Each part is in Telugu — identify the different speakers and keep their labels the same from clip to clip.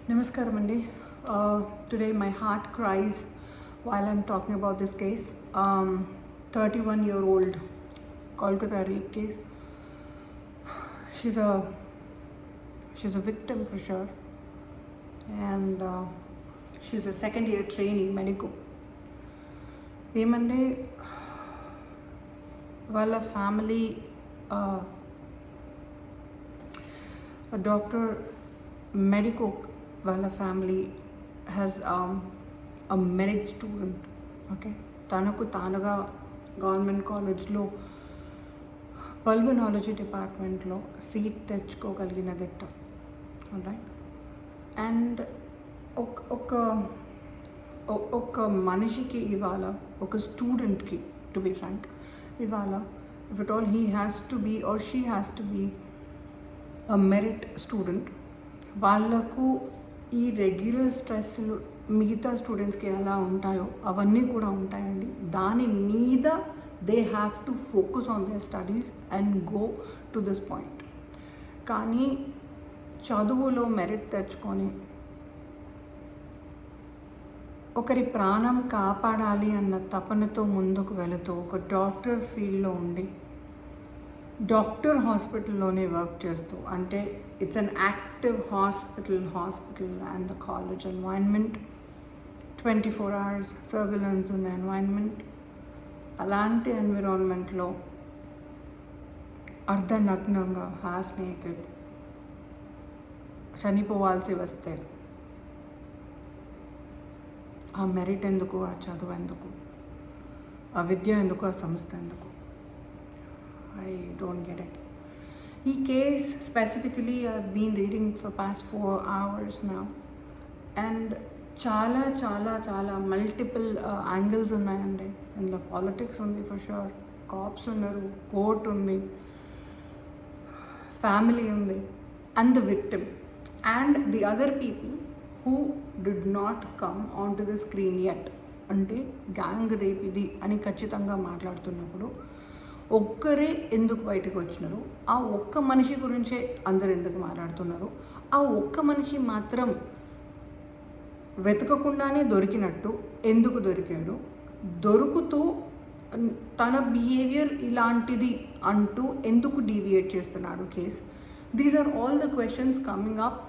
Speaker 1: Namaskaram Andi. Today my heart cries while I'm talking about this case. 31-year-old Kolkata rape case. She's a victim for sure, and she's a second-year trainee medico. ఏమంటే వాళ్ళ ఫ్యామిలీ డాక్టర్ మెడికో వాళ్ళ family has a merit student. Okay, తనకు తానుగా గవర్నమెంట్ కాలేజ్లో పల్మనాలజీ డిపార్ట్మెంట్లో సీట్ తెచ్చుకోగలిగిన దిట్ట. రైట్, అండ్ ఒక మనిషికి ఇవాళ, ఒక స్టూడెంట్కి, టు బి ఫ్రాంక్, ఇవాళ if it all he has to be or she has to be a merit student, వాళ్ళకు ఈ రెగ్యులర్ స్ట్రెస్లు మిగతా స్టూడెంట్స్కి ఎలా ఉంటాయో అవన్నీ కూడా ఉంటాయండి. దాని మీద they have to focus on their studies and go to this point. కానీ చదువులో మెరిట్ తెచ్చుకొని ఒకరి ప్రాణం కాపాడాలి అన్న తపనతో ముందుకు వెళుతూ ఒక డాక్టర్ ఫీల్డ్లో ఉండి డాక్టర్ హాస్పిటల్లోనే వర్క్ చేస్తూ, అంటే it's an active hospital and the college environment, 24 hours surveillance ఉన్న ఎన్వైర్న్మెంట్. అలాంటి ఎన్విరాన్మెంట్లో అర్ధనగ్నంగా, హాఫ్ నేకెడ్ చనిపోవాల్సి వస్తే ఆ మెరిట్ ఎందుకు, ఆ చదువు ఎందుకు, ఆ విద్య ఎందుకు, ఆ సంస్థ ఎందుకు? I don't get it. ఈ case specifically I've been reading for past 4 hours now, and చాలా చాలా చాలా మల్టిపుల్ యాంగిల్స్ ఉన్నాయండి. ఇందులో పాలిటిక్స్ ఉంది ఫర్ షూర్, కాప్స్ ఉన్నారు, కోర్ట్ ఉంది, ఫ్యామిలీ ఉంది, and the victim and the other people who did not come on to the screen yet. అంటే గ్యాంగ్ రేప్ ఇది అని ఖచ్చితంగా మాట్లాడుతున్నప్పుడు ఒక్కరే ఎందుకు బయటకు వచ్చినారు, ఆ ఒక్క మనిషి గురించే అందరు ఎందుకు మాట్లాడుతున్నారు, ఆ ఒక్క మనిషి మాత్రం వెతకకుండానే దొరికినట్టు ఎందుకు దొరికాడు, దొరుకుతూ తన బిహేవియర్ ఇలాంటిది అంటూ ఎందుకు డీవియేట్ చేస్తున్నాడు case. These are all the questions coming up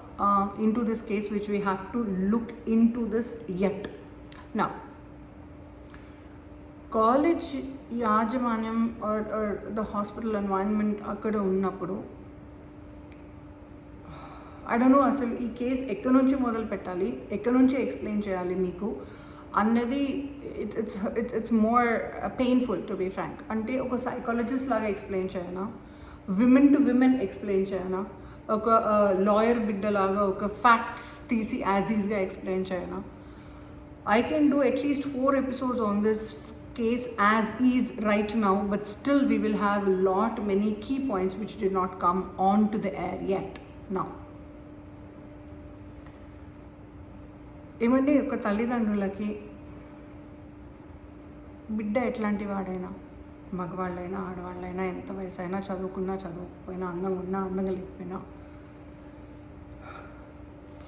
Speaker 1: into this case which we have to look into this yet. Now, college యాజమాన్యం ఆర్ ద హాస్పిటల్ ఎన్వైర్న్మెంట్ అక్కడ ఉన్నప్పుడు ఐ డోంట్ నో అసలు ఈ కేస్ ఎక్కడి నుంచి మొదలు పెట్టాలి, ఎక్కడి నుంచి ఎక్స్ప్లెయిన్ చేయాలి మీకు అన్నది. It's more painful to be frank. అంటే ఒక సైకాలజిస్ట్ లాగా ఎక్స్ప్లెయిన్ చేయనా, విమెన్ టు విమెన్ ఎక్స్ప్లెయిన్ చేయనా, ఒక లాయర్ బిడ్డలాగా ఒక ఫ్యాక్ట్స్ తీసి యాజ్ ఈజ్గా ఎక్స్ప్లెయిన్ చేయనా? I can do at least 4 episodes on this case as is right now, but still we will have many key points which did not come on to the air yet. Now, ఏమంటే ఒక తల్లిదండ్రులకి బిడ్డ ఎట్లాంటి వాడైనా, మగవాళ్ళైనా ఆడవాళ్ళైనా, ఎంత వయసు అయినా, చదువుకున్నా చదువుకపోయినా, అందంగా ఉన్నా అందంగా లేకపోయినా,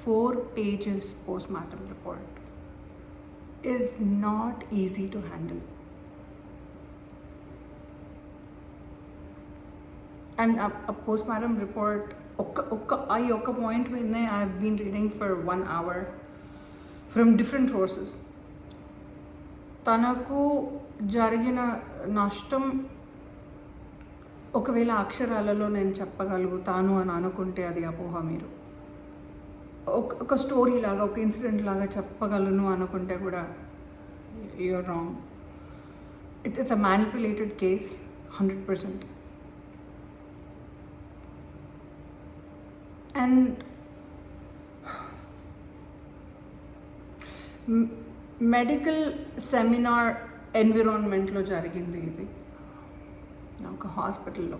Speaker 1: 4 pages postmortem report is not easy to handle. And a postmortem report, oka point meedne I have been reading for 1 hour from different sources. తనకు జరిగిన నష్టం ఒకవేళ అక్షరాలలో నేను చెప్పగలుగుతాను అని అనుకుంటే అది అపోహ. మీరు ఒక స్టోరీ లాగా, ఒక ఇన్సిడెంట్ లాగా చెప్పగలను అనుకుంటే కూడా you're wrong. It's a manipulated case 100%. And medical seminar ఎన్విరాన్మెంట్లో జరిగింది ఇది, ఒక హాస్పిటల్లో.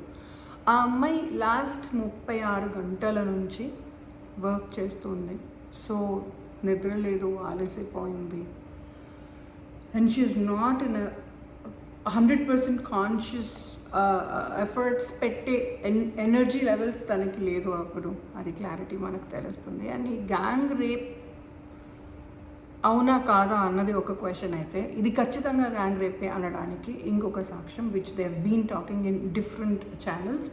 Speaker 1: ఆ అమ్మాయి లాస్ట్ 36 గంటల నుంచి వర్క్ చేస్తుంది. సో నిద్ర లేదు, ఆలసిపోయింది, and she is not in 100% conscious efforts పెట్టే ఎనర్జీ లెవెల్స్ తనకి లేదు అప్పుడు. అది క్లారిటీ మనకు తెలుస్తుంది. అండ్ ఈ గ్యాంగ్ రేప్ అవునా కాదా అన్నది ఒక క్వశ్చన్ అయితే, ఇది ఖచ్చితంగా గ్యాంగ్ రేపే అనడానికి ఇంకొక సాక్ష్యం which they have been talking in different channels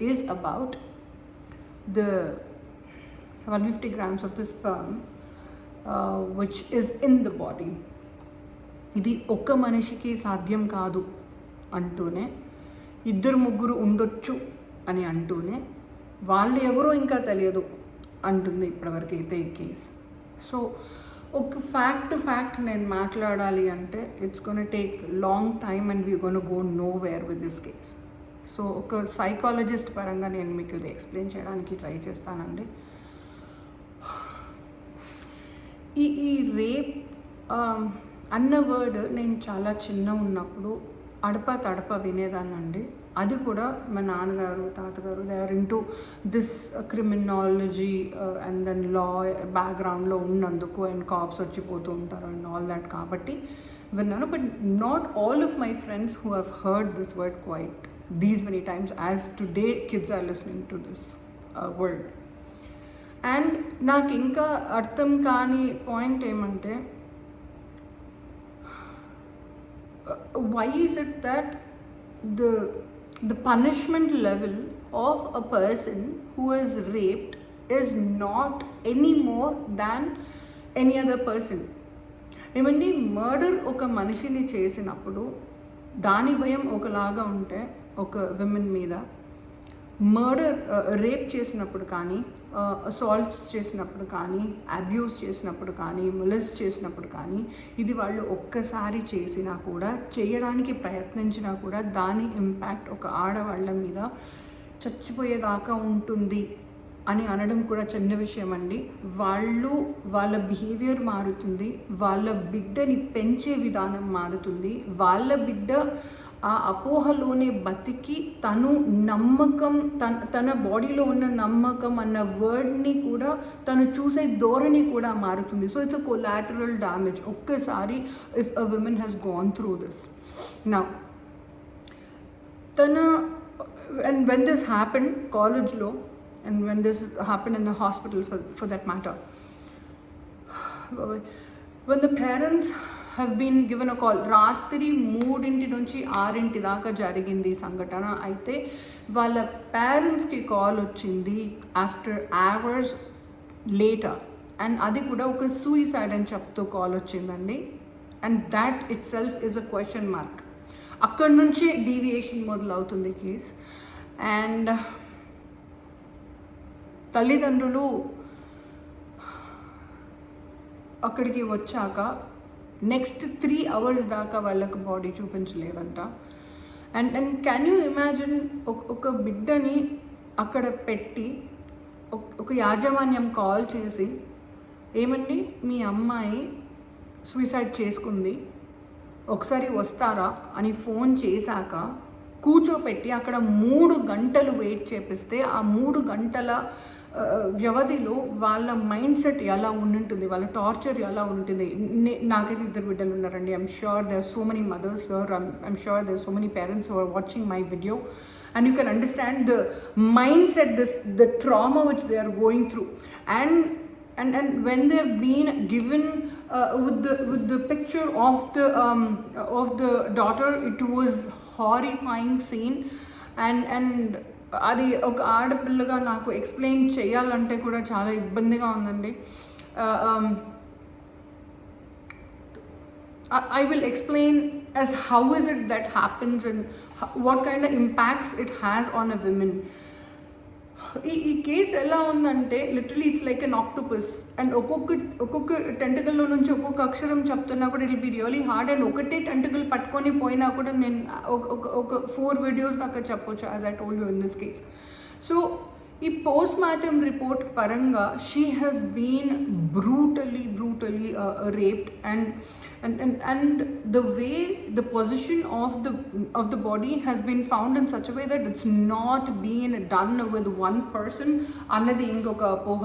Speaker 1: is about the 150 grams of the sperm which is in the body. ఇది ఒక్క మనిషికి సాధ్యం కాదు అంటూనే, ఇద్దరు ముగ్గురు ఉండొచ్చు అని అంటూనే, వాళ్ళు ఎవరో ఇంకా తెలియదు అంటుంది ఇప్పటివరకు అయితే ఈ కేసు. సో ఒక ఫ్యాక్ట్ నేను మాట్లాడాలి అంటే it's gonna take long time and we gonna go nowhere with this case. So ఒక సైకాలజిస్ట్ పరంగా నేను మీకు ఇది ఎక్స్ప్లెయిన్ చేయడానికి ట్రై చేస్తానండి. ఈ రేప్ అన్న వర్డ్ నేను చాలా చిన్న ఉన్నప్పుడు తడప వినేదాన్నండి. అది కూడా మా నాన్నగారు తాతగారు they are into this criminology and then law బ్యాక్గ్రౌండ్లో ఉన్నందుకు అండ్ కాప్స్ వచ్చిపోతూ ఉంటారు అండ్ ఆల్ దాట్ కాబట్టి విన్నాను. But not all of my friends who have heard this word quite these many times as today kids are listening to this word. And నాకు ఇంకా అర్థం కాని పాయింట్ ఏమంటే, why is it that the punishment level of a person who is raped is not any more than any other person? ఏమండి, మర్డర్ ఒక మనిషిని చేసినప్పుడు దాని భయం ఒకలాగా ఉంటే ఒక విమెన్ మీద, మర్డర్ రేప్ చేసినప్పుడు కానీ, అసాల్ట్స్ చేసినప్పుడు కానీ, అబ్యూస్ చేసినప్పుడు కానీ, మొలెస్ట్ చేసినప్పుడు కానీ, ఇది వాళ్ళు ఒక్కసారి చేసినా కూడా, చేయడానికి ప్రయత్నించినా కూడా దాని ఇంపాక్ట్ ఒక ఆడవాళ్ళ మీద చచ్చిపోయేదాకా ఉంటుంది అని అనడం కూడా చిన్న విషయం అండి. వాళ్ళ బిహేవియర్ మారుతుంది, వాళ్ళ బిడ్డని పెంచే విధానం మారుతుంది, వాళ్ళ బిడ్డ ఆ అపోహలోనే బతికి తను నమ్మకం తన బాడీలో ఉన్న నమ్మకం అన్న వర్డ్ని కూడా తను చూసే ధోరణి కూడా మారుతుంది. So it's a collateral damage ఒక్కసారి if a women has gone through this. Now and when this happen కాలేజ్లో and when this happen in the hospital for that matter, when the parents have been given a call, రాత్రి 3 నుంచి 6 దాకా జరిగింది సంఘటన. అయితే వాళ్ళ పేరెంట్స్కి కాల్ వచ్చింది ఆఫ్టర్ అవర్స్ లేటర్, అండ్ అది కూడా ఒక సూయిసైడ్ అని చెప్తూ కాల్ వచ్చిందండి. And that it self is a question mark. అక్కడి నుంచే డీవియేషన్ మొదలవుతుంది కేస్. అండ్ తల్లిదండ్రులు అక్కడికి వచ్చాక నెక్స్ట్ 3 hours దాకా వాళ్ళకు బాడీ చూపించలేదంట. అండ్ క్యాన్ యూ ఇమాజిన్ ఒక బిడ్డని అక్కడ పెట్టి ఒక యాజమాన్యం కాల్ చేసి, ఏమండి మీ అమ్మాయి సూసైడ్ చేసుకుంది, ఒకసారి వస్తారా అని ఫోన్ చేశాక కూర్చోపెట్టి అక్కడ 3 గంటలు వెయిట్ చేపిస్తే, ఆ 3 గంటల వ్యవధిలో వాళ్ళ మైండ్ సెట్ ఎలా ఉంటుంటుంది, వాళ్ళ టార్చర్ ఎలా ఉంటుంది. నాకైతే 2 బిడ్డలు ఉన్నారండి. I'm sure there are so many mothers here, I'm sure there are so many parents who are watching my video, and you can understand the mindset, the trauma which they are going through. And when they have been given with the picture of the daughter, it was horrifying scene. And అది ఒక ఆడపిల్లగా నాకు ఎక్స్ప్లెయిన్ చేయాలంటే కూడా చాలా ఇబ్బందిగా ఉందండి. I will explain as how is it that happens and what kind of impacts it has on a woman. ఈ కేసు ఎలా ఉందంటే literally it's like an octopus. And ఒక్కొక్క టెంటికల్లో నుంచి ఒక్కొక్క అక్షరం చెప్తున్నా కూడా it will be really hard. And ఒకటే టెంటికల్ పట్టుకొని పోయినా కూడా నేను ఒక 4 videos దాకా చెప్పొచ్చు, as I told you in this case. So ఈ పోస్ట్ మార్టం రిపోర్ట్ పరంగా she has been brutally raped, and the way the position of the body has been found in such a way that it's not been done with one person అన్నది ఇంకొక అపోహ.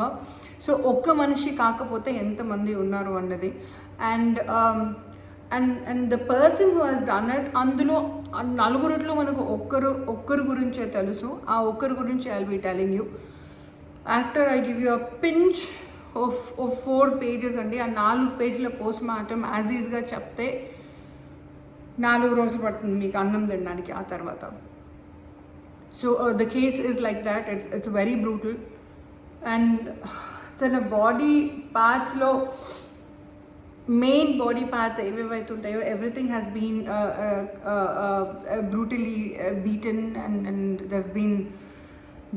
Speaker 1: సో ఒక్క మనిషి కాకపోతే ఎంతమంది ఉన్నారు అన్నది. And the person who has done it, అందులో నలుగురిలో మనకు ఒక్కరు గురించే తెలుసు. ఆ ఒక్కరి గురించి I will be telling you after I give you a pinch of 4 pages అండి. ఆ 4 పేజీల పోస్ట్ మార్టం యాజ్ ఈజ్గా చెప్తే 4 రోజులు పడుతుంది మీకు అన్నం తినడానికి ఆ తర్వాత. So the case is like that. It's very brutal. And తన బాడీ పార్ట్స్లో మెయిన్ బాడీ పార్ట్స్ ఏవేవైతే ఉంటాయో everything has been brutally beaten and they've been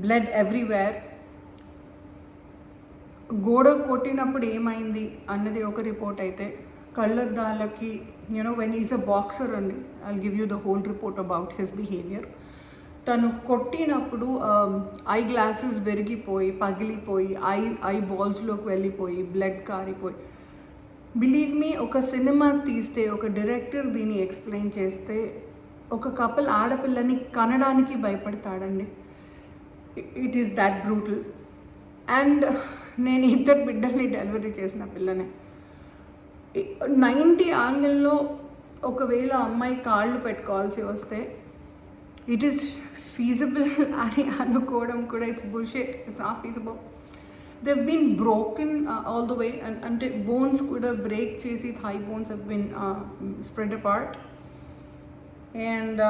Speaker 1: blood everywhere. గోడ కొట్టినప్పుడు ఏమైంది అన్నది ఒక రిపోర్ట్ అయితే, కళ్ళద్దాలకి వెన్ ఈజ్ అ బాక్సర్ అండి, I give you the whole report about his behaviour. తను కొట్టినప్పుడు ఐ గ్లాసెస్ విరిగిపోయి పగిలిపోయి ఐ బాల్స్లోకి వెళ్ళిపోయి బ్లడ్ కారిపోయి. బిలీవ్ మీ, ఒక సినిమా తీస్తే ఒక డైరెక్టర్ దీన్ని ఎక్స్ప్లెయిన్ చేస్తే ఒక కపుల్ ఆడపిల్లని కనడానికి భయపడతాడండి. It is that brutal. And నేను 2 బిడ్డల్ని డెలివరీ చేసిన పిల్లనే. 90 యాంగిల్లో ఒకవేళ అమ్మాయి కాళ్ళు పెట్టుకోవాల్సి వస్తే ఇట్ ఈస్ ఫీజిబుల్ అని అనుకోవడం కూడా it's bullshit. It's not feasible. they've been broken all the way, and bones could have break chesi, thigh bones have been spread apart, and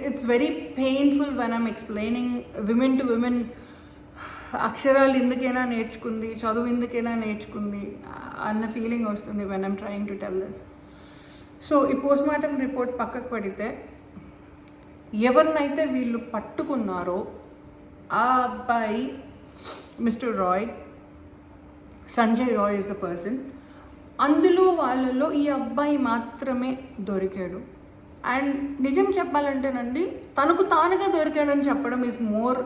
Speaker 1: it's very painful when I'm explaining women to women. అక్షరాలు ఎందుకైనా నేర్చుకుంది, చదువు ఎందుకైనా నేర్చుకుంది అన్న ఫీలింగ్ వస్తుంది when I'm trying to tell this. సో ఈ పోస్ట్ మార్టం రిపోర్ట్ పక్కకు పడితే ఎవరినైతే వీళ్ళు పట్టుకున్నారో ఆ అబ్బాయి mister Roy, Sanjay Roy is the person. అందులో వాళ్ళలో ఈ అబ్బాయి మాత్రమే దొరికాడు. అండ్ నిజం చెప్పాలంటేనండి, తనకు తానుగా దొరికాడని చెప్పడం ఈజ్ మోర్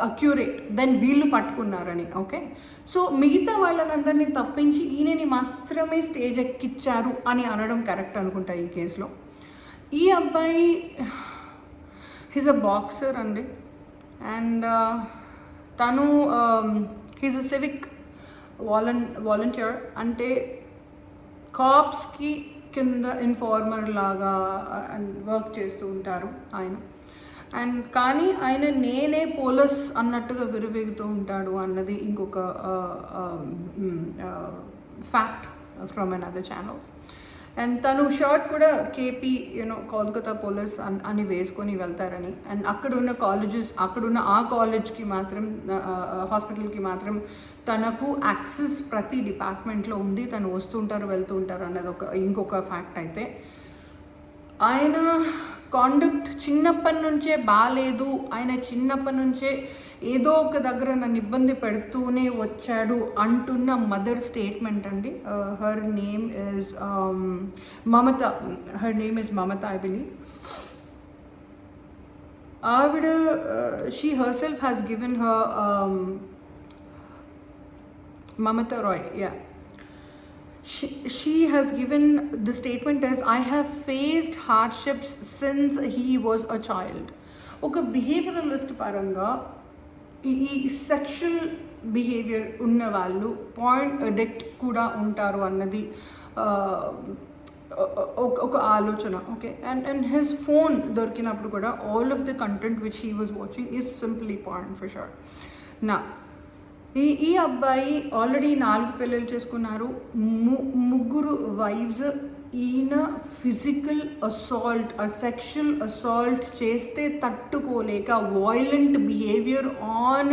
Speaker 1: అక్యూరేట్ దెన్ వీళ్ళు పట్టుకున్నారని. ఓకే, సో మిగతా వాళ్ళనందరినీ తప్పించి ఈయనని మాత్రమే స్టేజ్ ఎక్కిచ్చారు అని అనడం కరెక్ట్ అనుకుంటా ఈ కేసులో. ఈ అబ్బాయి హీజ్ అ బాక్సర్ అండి. అండ్ తను హీజ్ అ సివిక్ వాలంటీర్, అంటే కాప్స్కి కింద ఇన్ఫార్మర్ లాగా వర్క్ చేస్తూ ఉంటారు ఆయన. అండ్ కానీ ఆయన నేనే పోలీస్ అన్నట్టుగా విరువెగుతూ ఉంటాడు అన్నది ఇంకొక fact from another channels. And తను షర్ట్ కూడా కేపీ కోల్కతా పోలీస్ అని వేసుకొని వెళ్తారని. అండ్ అక్కడున్న ఆ కాలేజ్కి మాత్రం, హాస్పిటల్కి మాత్రం తనకు యాక్సెస్ ప్రతి డిపార్ట్మెంట్లో ఉంది, తను వస్తుంటారు వెళ్తూ ఉంటారు అన్నది ఇంకొక ఫ్యాక్ట్. అయితే ఆయన కాండక్ట్ చిన్నప్పటి నుంచే బాగాలేదు, ఆయన చిన్నప్పటి నుంచే ఏదో ఒక దగ్గర నన్ను ఇబ్బంది పెడుతూనే వచ్చాడు అంటున్న మదర్ స్టేట్మెంట్ అండి. Her name is Mamata I believe. ఆవిడ she herself has given her Mamata Roy, yeah. She has given the statement as, I have faced hardships since he was a child. Okay, behavioralist paranga ee sexual behavior unna vallu porn addict kuda untaru annadi oka alochana. Okay, and his phone dorkinappudu kuda all of the content which he was watching is simply porn for sure. Now ఈ అబ్బాయి ఆల్రెడీ 4 పెళ్ళిళ్ళు చేసుకున్నారు, 3 వైఫ్స్. ఈయన ఫిజికల్ అసాల్ట్, సెక్షువల్ అసాల్ట్ చేస్తే తట్టుకోలేక, violent behaviour on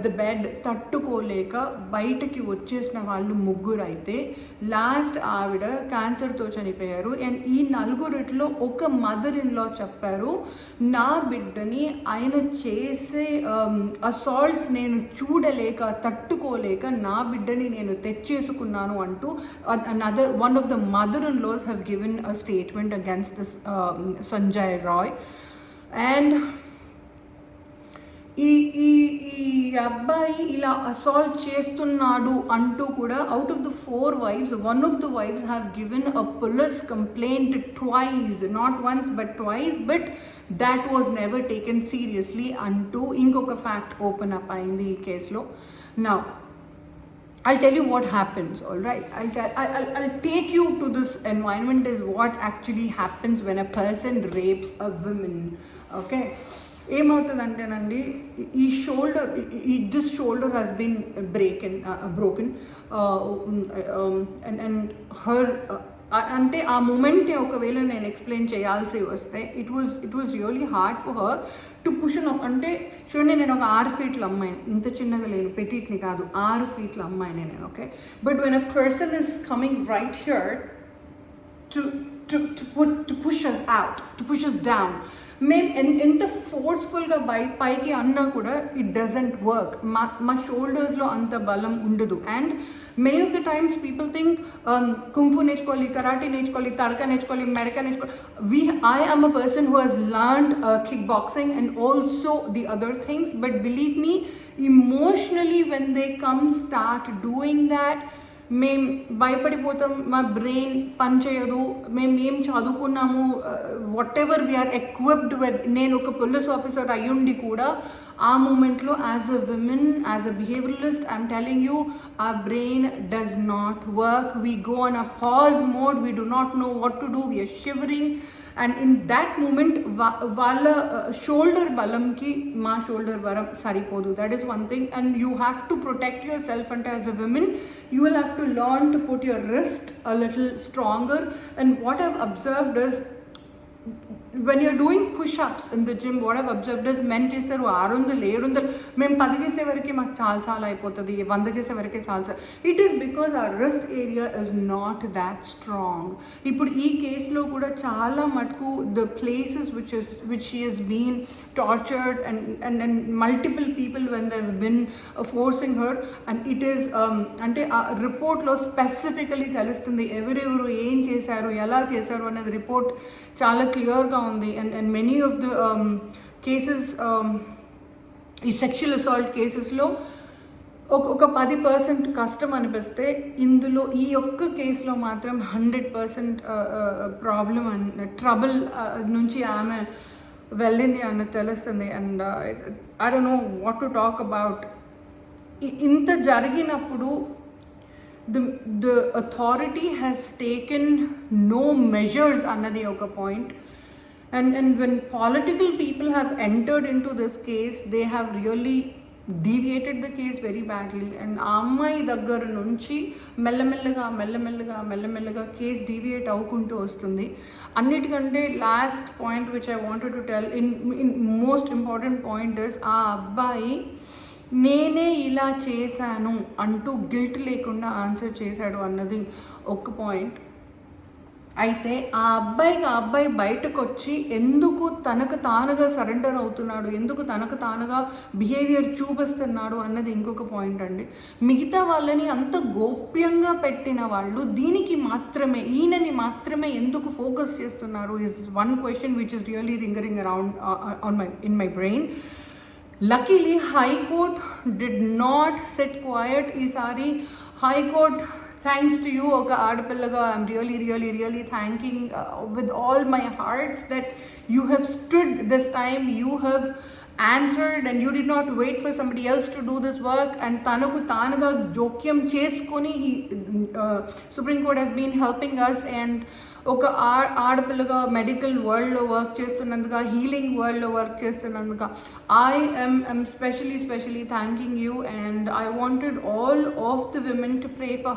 Speaker 1: the bed తట్టుకోలేక బయటకి వచ్చేసిన వాళ్ళు 3 అయితే లాస్ట్ ఆవిడ క్యాన్సర్తో చనిపోయారు. అండ్ ఈ 4 ఒక మదర్ ఇన్ లా చెప్పారు, నా బిడ్డని ఆయన చేసే అసాల్ట్స్ నేను చూడలేక తట్టుకోలేక నా బిడ్డని నేను తెచ్చేసుకున్నాను అంటూ one of the mother-in-laws have given a statement against this Sanjay Roy. And ఈ అబ్బాయి ఇలా అసాల్ట్ చేస్తున్నాడు అంటూ కూడా out of the 4 wives, one of the wives have given a police complaint twice, not once but twice, but that was never taken seriously అంటూ ఇంకొక ఫ్యాక్ట్ ఓపెన్ అప్ అయింది ఈ కేసులో. Now I'll tell you what happens, all right? I'll take you to this environment is what actually happens when a person rapes a woman, okay? ఏమవుతుందంటేనండి ఈ shoulder this shoulder has been broken and her అంటే ఆ మూమెంట్ని ఒకవేళ నేను ఎక్స్ప్లెయిన్ చేయాల్సి వస్తే it was really hard for her to push అంటే చూడండి, నేను ఒక 6 ఫీట్ల అమ్మాయిని, ఇంత చిన్నగా లేను, పెటీట్ని కాదు, 6 ఫీట్ల అమ్మాయిని నేను, okay? But when a person is coming right here to push us out, to push us down, మేము ఎంత ఫోర్స్ఫుల్గా పైకి అన్నా కూడా ఇట్ డజంట్ వర్క్. మా షోల్డర్స్లో అంత బలం ఉండదు. And many of the times people think kung fu నేర్చుకోవాలి, కరాటే నేర్చుకోవాలి, తడక నేర్చుకోవాలి, మెడక నేర్చుకోవాలి. I am a person who has learned kickboxing and also the other things, but believe me, emotionally when they come start doing that, మేము భయపడిపోతాం, మా బ్రెయిన్ పనిచేయదు, మేము ఏం చదువుకున్నాము, whatever we're equipped with. నేను ఒక పోలీస్ ఆఫీసర్ అయ్యుండి కూడా ఆ మూమెంట్లో as a women, as a behavioralist, I'm telling you, our brain does not work. We go on a pause mode. We do not know what to do. We are shivering. And in that moment, వాళ్ళ షోల్డర్ బలంకి మా షోల్డర్ బలం సరిపోదు. That is one thing. And you have to protect yourself. And as a woman, you will have to learn to put your wrist a little stronger. And what I've observed is, when you're doing push-ups in the gym, what I've observed is men చేస్తారు 600 700, మేము 10 చేసే వరకు మాకు చాలా అయిపోతుంది, 100 చేసే వరకే చాలా. It is because our wrist area is not that strong. ఇప్పుడు ఈ కేసులో కూడా చాలా మటుకు the places which she has been tortured and multiple people when they've been forcing her, and it is అంటే ఆ రిపోర్ట్లో స్పెసిఫికలీ తెలుస్తుంది ఎవరెవరు ఏం చేశారు, ఎలా చేశారు అనేది రిపోర్ట్ చాలా క్లియర్గా ఉంది. And many of the cases, ఈ సెక్షువల్ అసాల్ట్ కేసెస్లో ఒక 10% కష్టం అనిపిస్తే, ఇందులో ఈ ఒక్క కేసులో మాత్రం 100% ప్రాబ్లం అండ్ ట్రబుల్ నుంచి ఆమె వెళ్ళింది అన్నది తెలుస్తుంది. And I don't know what to talk about. ఇంత జరిగినప్పుడు the authority has taken no measures అన్నది ఒక point. And when political people have entered into this case, they have really deviated the case very badly. And ఆ అమ్మాయి దగ్గర నుంచి మెల్లమెల్లగా కేస్ డీవియేట్ అవ్వుకుంటూ వస్తుంది. అన్నిటికంటే last point which I wanted to tell, in most important point is, ఆ అబ్బాయి నేనే ఇలా చేశాను అంటూ గిల్ట్ లేకుండా ఆన్సర్ చేశాడు అన్నది ఒక పాయింట్. అయితే ఆ అబ్బాయి బయటకు వచ్చి ఎందుకు తనకు తానుగా సరెండర్ అవుతున్నాడు, ఎందుకు తనకు తానుగా బిహేవియర్ చూపిస్తున్నాడు అన్నది ఇంకొక పాయింట్ అండి. మిగతా వాళ్ళని అంత గోప్యంగా పెట్టిన వాళ్ళు దీనికి మాత్రమే, ఈయనని మాత్రమే ఎందుకు ఫోకస్ చేస్తున్నారు is one question which is really ringing around in my brain. Luckily, High Court did not sit quiet. Isari High Court, thanks to you, Oka Aadapillaga, I'm really thanking with all my heart that you have stood this time, you have answered, and you did not wait for somebody else to do this work. And tanaku tanaga jokyam cheskoni Supreme Court has been helping us. And ఒక ఆడపిల్లగా మెడికల్ వరల్డ్లో వర్క్ చేస్తున్నందుక, హీలింగ్ వరల్డ్లో వర్క్ చేస్తున్నందుక I am specially thanking you. And I wanted all of the women to pray for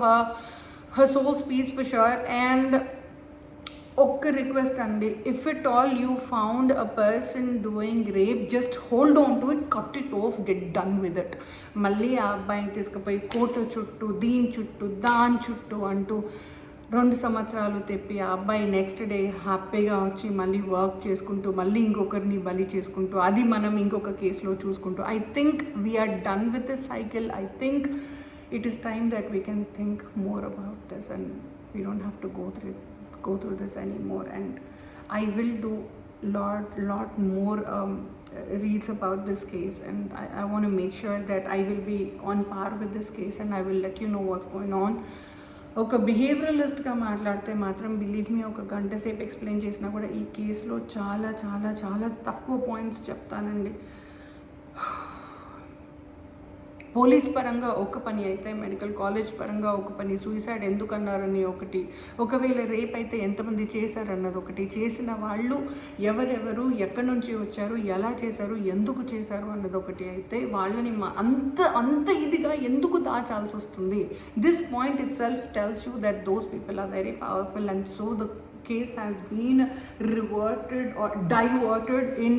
Speaker 1: her soul's peace for sure. And ఒక్క రిక్వెస్ట్ అండి, if it all you found a person doing rape, just hold on to it, cut it of, get done with it. మళ్ళీ ఆ అబ్బాయిని తీసుకుపోయి కోర్టు చుట్టూ, దీని చుట్టూ, దాని చుట్టూ అంటూ 2 సంవత్సరాలు తెప్పి ఆ అబ్బాయి నెక్స్ట్ డే హ్యాపీగా వచ్చి మళ్ళీ వర్క్ చేసుకుంటూ, మళ్ళీ ఇంకొకరిని బలి చేసుకుంటూ, అది మనం ఇంకొక కేసులో చూసుకుంటూ, I think we're done with this cycle. I think it is time that we can think more about this and we don't have to go through this anymore. And I will do lot more reads about this case, and I want to make sure that I will be on par with this case, and I will let you know what's going on. ఒక బిహేవియరలిస్ట్గా మాట్లాడితే మాత్రం బిలీవ్ మీ, ఒక గంట సేపు ఎక్స్ప్లెయిన్ చేసినా కూడా ఈ కేసులో చాలా చాలా చాలా తక్కువ పాయింట్స్ చెప్తానండి. పోలీస్ పరంగా ఒక పని అయితే, మెడికల్ కాలేజ్ పరంగా ఒక పని, సూసైడ్ ఎందుకు అన్నారని ఒకటి, ఒకవేళ రేప్ అయితే ఎంతమంది చేశారన్నది ఒకటి, చేసిన వాళ్ళు ఎవరెవరు, ఎక్కడి నుంచి వచ్చారు, ఎలా చేశారు, ఎందుకు చేశారు అన్నది ఒకటి అయితే వాళ్ళని అంత ఇదిగా ఎందుకు దాచాల్సి వస్తుంది. This point itself tells you that those people are very powerful and so the case has been reverted or diverted in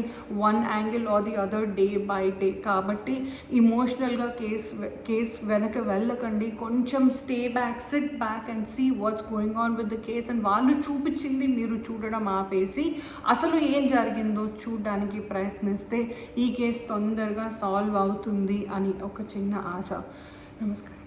Speaker 1: one angle or the other day by day. కాబట్టి ఇమోషనల్గా కేస్ వెనక వెళ్ళకండి, కొంచెం stay back, sit back and see what's going on with the case. And వాళ్ళు చూపించింది మీరు చూడడం ఆపేసి అసలు ఏం జరిగిందో చూడడానికి ప్రయత్నిస్తే ఈ కేసు తొందరగా సాల్వ్ అవుతుంది అని ఒక చిన్న ఆశ. నమస్కారం.